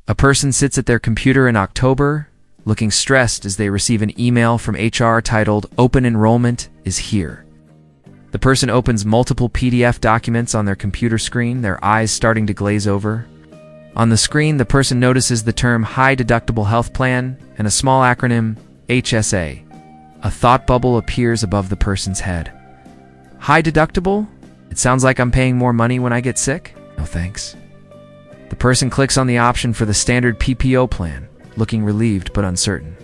A person sits at their computer in October, looking stressed as they receive an email from HR titled "Open Enrollment is Here." The person opens multiple PDF documents on their computer screen, their eyes starting to glaze over. On the screen, the person notices the term High Deductible Health Plan and a small acronym, HSA. A thought bubble appears above the person's head. High deductible? It sounds like I'm paying more money when I get sick? No thanks. The person clicks on the option for the standard PPO plan, looking relieved but uncertain.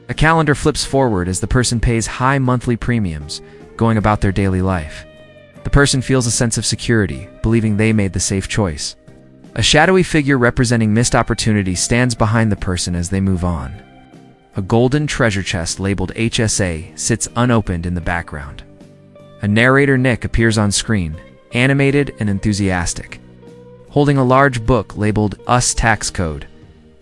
A calendar flips forward as the person pays high monthly premiums, going about their daily life. The person feels a sense of security, believing they made the safe choice. A shadowy figure representing missed opportunity stands behind the person as they move on. A golden treasure chest labeled HSA sits unopened in the background. A narrator, Nick, appears on screen, animated and enthusiastic. Holding a large book labeled US Tax Code,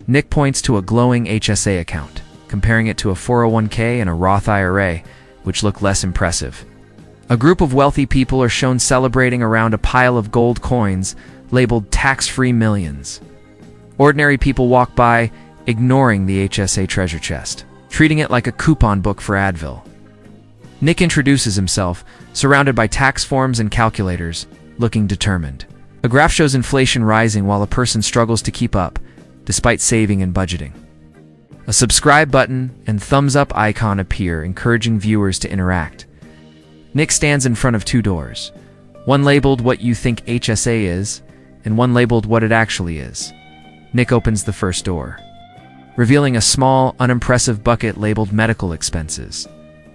Nick points to a glowing HSA account, comparing it to a 401k and a Roth IRA, which look less impressive. A group of wealthy people are shown celebrating around a pile of gold coins labeled tax-free millions. Ordinary people walk by, ignoring the HSA treasure chest, treating it like a coupon book for Advil. Nick introduces himself, surrounded by tax forms and calculators, looking determined. A graph shows inflation rising while a person struggles to keep up, despite saving and budgeting. A subscribe button and thumbs up icon appear, encouraging viewers to interact. Nick stands in front of two doors, one labeled "What You Think HSA Is," and one labeled "What It Actually Is." Nick opens the first door, revealing a small, unimpressive bucket labeled "Medical Expenses."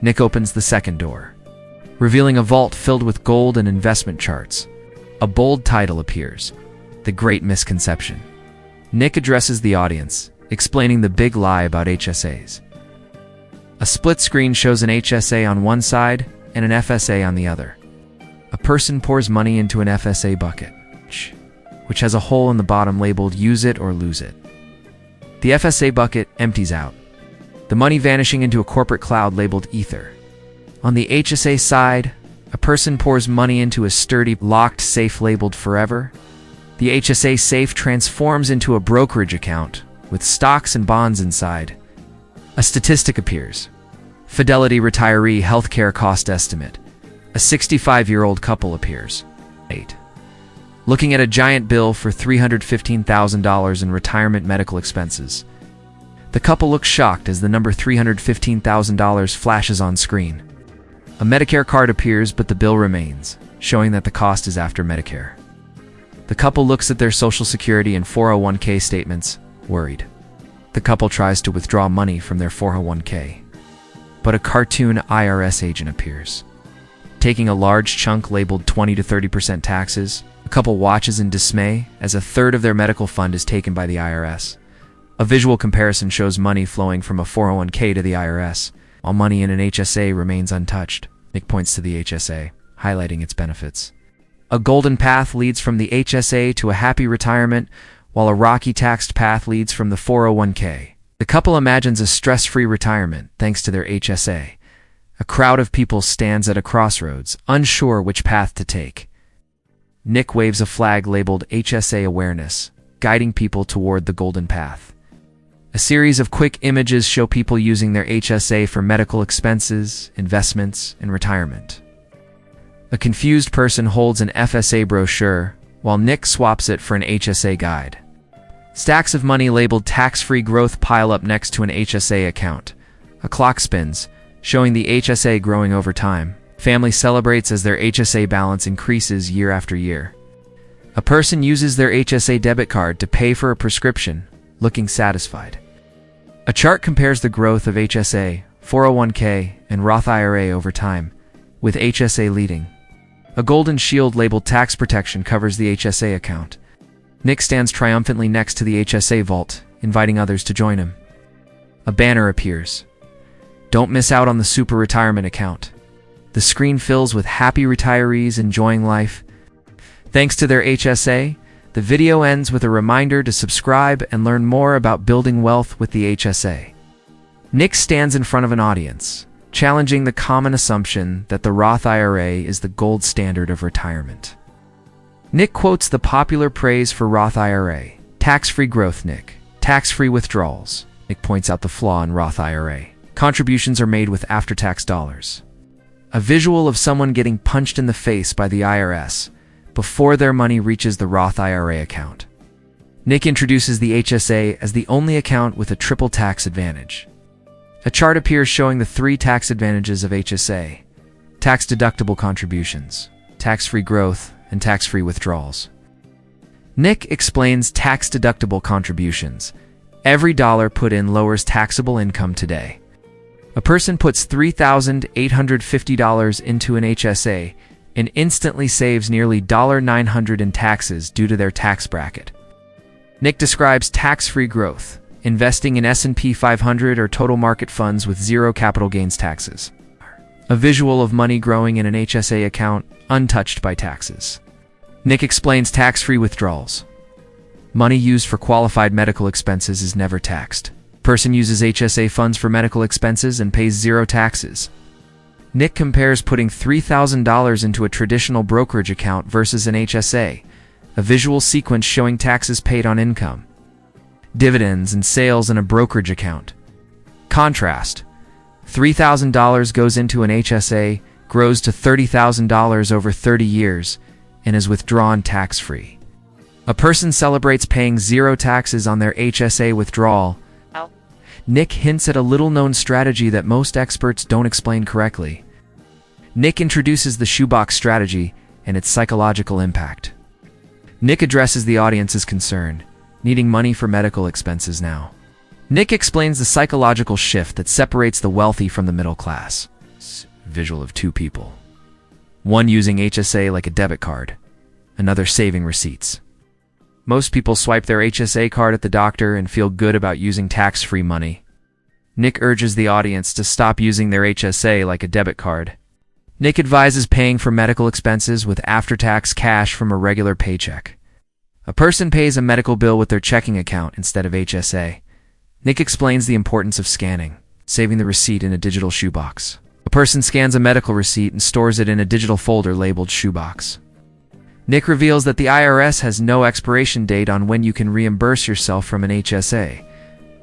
Nick opens the second door, revealing a vault filled with gold and investment charts. A bold title appears, "The Great Misconception." Nick addresses the audience, explaining the big lie about HSAs. A split screen shows an HSA on one side and an FSA on the other. A person pours money into an FSA bucket, which has a hole in the bottom labeled "Use It or Lose It." The FSA bucket empties out, the money vanishing into a corporate cloud labeled Ether. On the HSA side, a person pours money into a sturdy, locked safe labeled Forever. The HSA safe transforms into a brokerage account with stocks and bonds inside. A statistic appears. Fidelity Retiree Healthcare Cost Estimate. A 65-year-old couple appears. 8. Looking at a giant bill for $315,000 in retirement medical expenses. The couple looks shocked as the number $315,000 flashes on screen. A Medicare card appears, but the bill remains, showing that the cost is after Medicare. The couple looks at their Social Security and 401k statements, worried. The couple tries to withdraw money from their 401k, but a cartoon IRS agent appears. Taking a large chunk labeled 20 to 30% taxes, the couple watches in dismay as a third of their medical fund is taken by the IRS. A visual comparison shows money flowing from a 401k to the IRS, while money in an HSA remains untouched. Nick points to the HSA, highlighting its benefits. A golden path leads from the HSA to a happy retirement, while a rocky taxed path leads from the 401k. The couple imagines a stress-free retirement thanks to their HSA. A crowd of people stands at a crossroads, unsure which path to take. Nick waves a flag labeled HSA Awareness, guiding people toward the golden path. A series of quick images show people using their HSA for medical expenses, investments, and retirement. A confused person holds an FSA brochure, while Nick swaps it for an HSA guide. Stacks of money labeled tax-free growth pile up next to an HSA account. A clock spins, showing the HSA growing over time. Family celebrates as their HSA balance increases year after year. A person uses their HSA debit card to pay for a prescription, looking satisfied. A chart compares the growth of HSA, 401k, and Roth IRA over time, with HSA leading. A golden shield labeled Tax Protection covers the HSA account. Nick stands triumphantly next to the HSA vault, inviting others to join him. A banner appears. Don't miss out on the Super Retirement account. The screen fills with happy retirees enjoying life. Thanks to their HSA, the video ends with a reminder to subscribe and learn more about building wealth with the HSA. Nick stands in front of an audience, challenging the common assumption that the Roth IRA is the gold standard of retirement. Nick quotes the popular phrase for Roth IRA, Tax-free growth, Nick. Tax-free withdrawals. Nick points out the flaw in Roth IRA. Contributions are made with after-tax dollars. A visual of someone getting punched in the face by the IRS before their money reaches the Roth IRA account. Nick introduces the HSA as the only account with a triple tax advantage. A chart appears showing the 3 tax advantages of HSA: tax-deductible contributions, tax-free growth, and tax-free withdrawals. Nick explains tax-deductible contributions. Every dollar put in lowers taxable income today. A person puts $3,850 into an HSA and instantly saves nearly $900 in taxes due to their tax bracket. Nick describes tax-free growth, investing in S&P 500 or total market funds with zero capital gains taxes. A visual of money growing in an HSA account, untouched by taxes. Nick explains tax-free withdrawals. Money used for qualified medical expenses is never taxed. Person uses HSA funds for medical expenses and pays zero taxes. Nick compares putting $3,000 into a traditional brokerage account versus an HSA, a visual sequence showing taxes paid on income, dividends, and sales in a brokerage account. Contrast: $3,000 goes into an HSA, grows to $30,000 over 30 years, and is withdrawn tax-free. A person celebrates paying zero taxes on their HSA withdrawal. Nick hints at a little-known strategy that most experts don't explain correctly. Nick introduces the shoebox strategy and its psychological impact. Nick addresses the audience's concern, needing money for medical expenses now. Nick explains the psychological shift that separates the wealthy from the middle class. Visual of 2 people. One using HSA like a debit card, another saving receipts. Most people swipe their HSA card at the doctor and feel good about using tax-free money. Nick urges the audience to stop using their HSA like a debit card. Nick advises paying for medical expenses with after-tax cash from a regular paycheck. A person pays a medical bill with their checking account instead of HSA. Nick explains the importance of scanning, saving the receipt in a digital shoebox. A person scans a medical receipt and stores it in a digital folder labeled shoebox. Nick reveals that the IRS has no expiration date on when you can reimburse yourself from an HSA.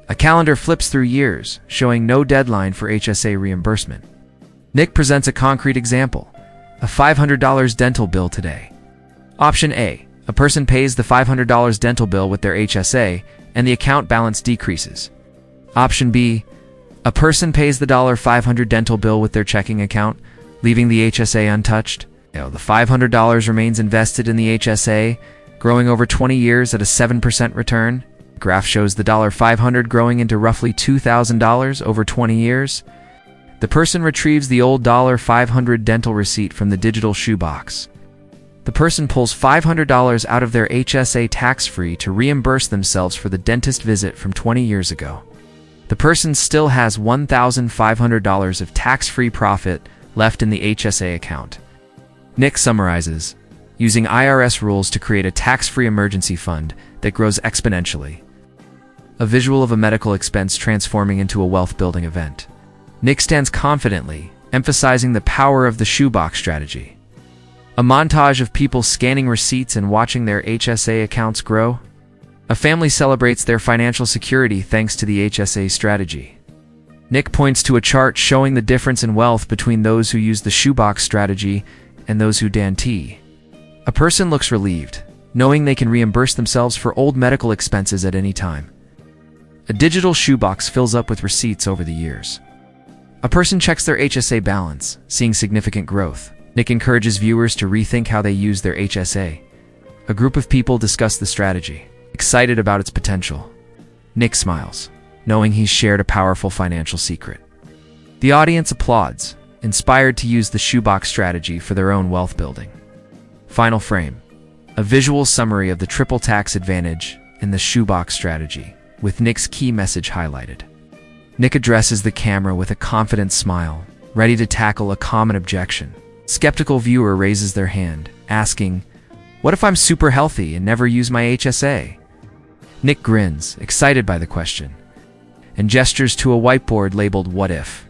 A calendar flips through years, showing no deadline for HSA reimbursement. Nick presents a concrete example: a $500 dental bill today. Option A: a person pays the $500 dental bill with their HSA, and the account balance decreases. Option B: a person pays the $500 dental bill with their checking account, leaving the HSA untouched. The $500 remains invested in the HSA, growing over 20 years at a 7% return. The graph shows the $500 growing into roughly $2,000 over 20 years. The person retrieves the old $500 dental receipt from the digital shoebox. The person pulls $500 out of their HSA tax-free to reimburse themselves for the dentist visit from 20 years ago. The person still has $1,500 of tax-free profit left in the HSA account. Nick summarizes, using IRS rules to create a tax-free emergency fund that grows exponentially. A visual of a medical expense transforming into a wealth-building event. Nick stands confidently, emphasizing the power of the shoebox strategy. A montage of people scanning receipts and watching their HSA accounts grow. A family celebrates their financial security thanks to the HSA strategy. Nick points to a chart showing the difference in wealth between those who use the shoebox strategy and those who don't. A person looks relieved, knowing they can reimburse themselves for old medical expenses at any time. A digital shoebox fills up with receipts over the years. A person checks their HSA balance, seeing significant growth. Nick encourages viewers to rethink how they use their HSA. A group of people discuss the strategy, excited about its potential. Nick smiles, knowing he's shared a powerful financial secret. The audience applauds, inspired to use the shoebox strategy for their own wealth building. Final frame: a visual summary of the triple tax advantage in the shoebox strategy, with Nick's key message highlighted. Nick addresses the camera with a confident smile, ready to tackle a common objection. Skeptical viewer raises their hand, asking, "What if I'm super healthy and never use my HSA?" Nick grins, excited by the question, and gestures to a whiteboard labeled "What if?"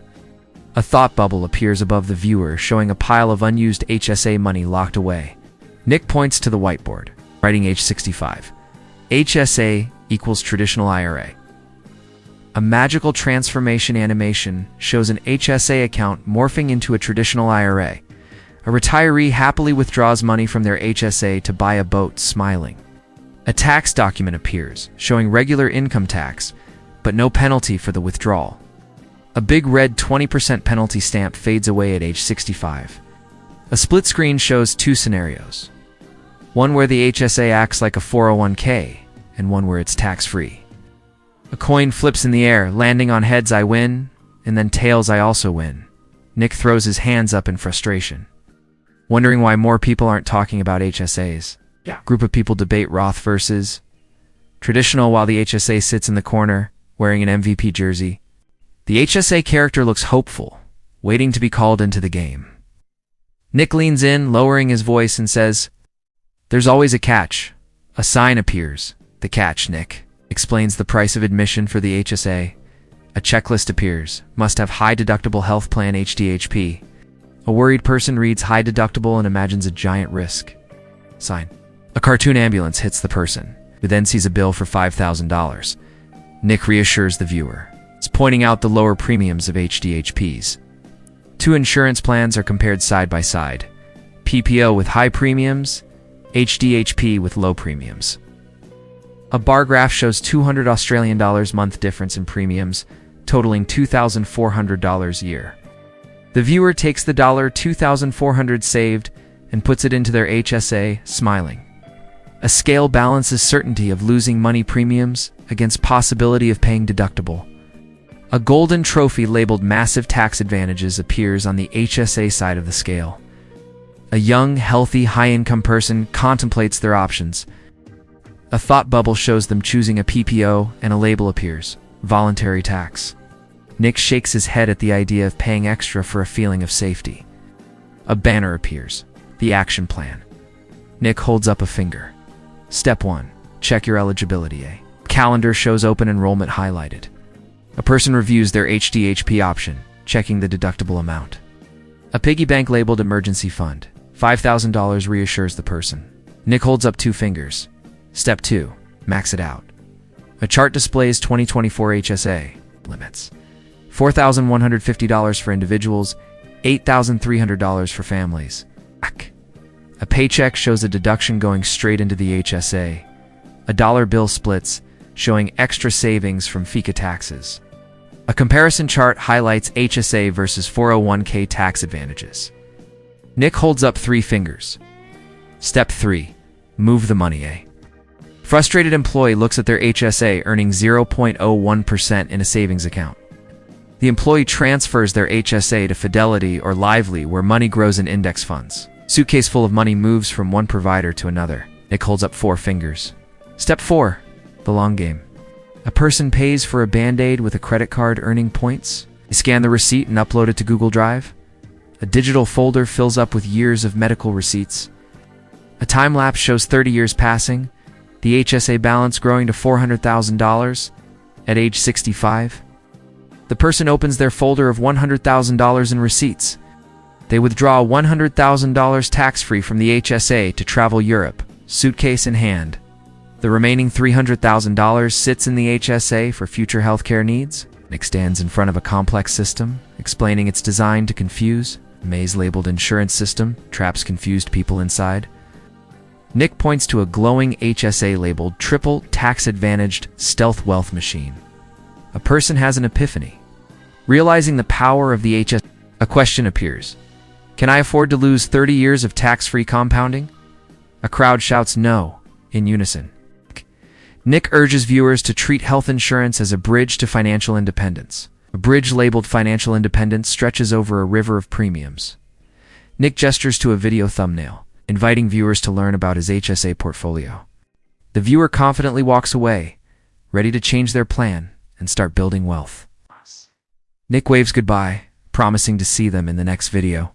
A thought bubble appears above the viewer, showing a pile of unused HSA money locked away. Nick points to the whiteboard, writing age 65. HSA equals traditional IRA. A magical transformation animation shows an HSA account morphing into a traditional IRA. A retiree happily withdraws money from their HSA to buy a boat, smiling. A tax document appears, showing regular income tax, but no penalty for the withdrawal. A big red 20% penalty stamp fades away at age 65. A split screen shows two scenarios. One where the HSA acts like a 401k, and one where it's tax-free. A coin flips in the air, landing on heads I win, and then tails I also win. Nick throws his hands up in frustration, wondering why more people aren't talking about HSAs. Group of people debate Roth versus traditional while the HSA sits in the corner, wearing an MVP jersey. The HSA character looks hopeful, waiting to be called into the game. Nick leans in, lowering his voice, and says, "There's always a catch." A sign appears. "The catch, Nick," explains the price of admission for the HSA. A checklist appears. Must have high deductible health plan HDHP. A worried person reads high deductible and imagines a giant risk. Sign. A cartoon ambulance hits the person, who then sees a bill for $5,000. Nick reassures the viewer, pointing out the lower premiums of HDHPs. Two insurance plans are compared side by side. PPO with high premiums, HDHP with low premiums. A bar graph shows $200 month difference in premiums, totaling $2,400 a year. The viewer takes the $2,400 saved and puts it into their HSA, smiling. A scale balances certainty of losing money premiums against possibility of paying deductible. A golden trophy labeled Massive Tax Advantages appears on the HSA side of the scale. A young, healthy, high-income person contemplates their options. A thought bubble shows them choosing a PPO, and a label appears, Voluntary Tax. Nick shakes his head at the idea of paying extra for a feeling of safety. A banner appears, the Action Plan. Nick holds up a finger. Step 1. Check your eligibility. A calendar shows open enrollment highlighted. A person reviews their HDHP option, checking the deductible amount. A piggy bank labeled Emergency Fund. $5,000 reassures the person. Nick holds up 2 fingers. Step 2. Max it out. A chart displays 2024 HSA limits. $4,150 for individuals, $8,300 for families. A paycheck shows a deduction going straight into the HSA. A dollar bill splits, showing extra savings from FICA taxes. A comparison chart highlights HSA versus 401k tax advantages. Nick holds up 3 fingers. Step 3. Move the money. A frustrated employee looks at their HSA earning 0.01% in a savings account. The employee transfers their HSA to Fidelity or Lively, where money grows in index funds. Suitcase full of money moves from one provider to another. Nick holds up 4 fingers. Step 4. The long game. A person pays for a Band-Aid with a credit card, earning points. They scan the receipt and upload it to Google Drive. A digital folder fills up with years of medical receipts. A time-lapse shows 30 years passing, the HSA balance growing to $400,000 at age 65. The person opens their folder of $100,000 in receipts. They withdraw $100,000 tax-free from the HSA to travel Europe, suitcase in hand. The remaining $300,000 sits in the HSA for future healthcare needs. Nick stands in front of a complex system, explaining its design to confuse. A maze-labeled insurance system traps confused people inside. Nick points to a glowing HSA labeled Triple Tax-Advantaged Stealth Wealth Machine. A person has an epiphany. Realizing the power of the HSA, a question appears. Can I afford to lose 30 years of tax-free compounding? A crowd shouts no, in unison. Nick urges viewers to treat health insurance as a bridge to financial independence. A bridge labeled Financial Independence stretches over a river of premiums. Nick gestures to a video thumbnail, inviting viewers to learn about his HSA portfolio. The viewer confidently walks away, ready to change their plan and start building wealth. Nick waves goodbye, promising to see them in the next video.